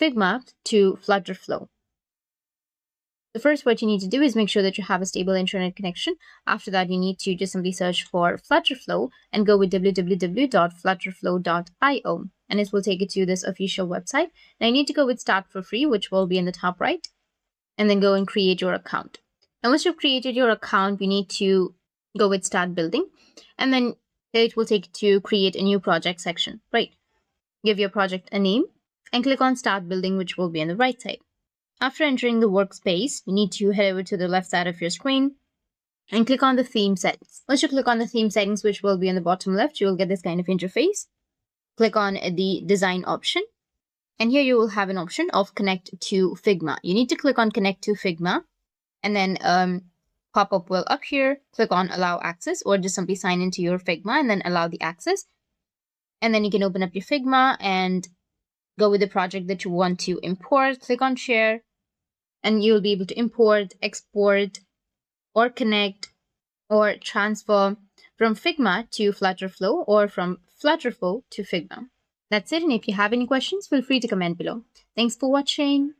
Figma to FlutterFlow. The first what you need to do is make sure that you have a stable internet connection. After that, you need to just simply search for FlutterFlow and go with www.flutterflow.io, and it will take you to this official website. Now you need to go with Start for Free, which will be in the top right, and then go and create your account. And once you've created your account, you need to go with Start Building, and then it will take you to create a new project section, right? Give your project a name and click on Start Building, which will be on the right side. After entering the workspace, you need to head over to the left side of your screen and click on the theme settings. Once you click on the theme settings, which will be on the bottom left, you will get this kind of interface. Click on the design option, and here you will have an option of Connect to Figma. You need to click on Connect to Figma, and then pop-up will appear. Click on Allow Access, or just simply sign into your Figma and then allow the access. And then you can open up your Figma and go with the project that you want to import. Click on Share, and you'll be able to import, export, or connect, or transfer from Figma to FlutterFlow or from FlutterFlow to Figma. That's it, and if you have any questions, feel free to comment below. Thanks for watching.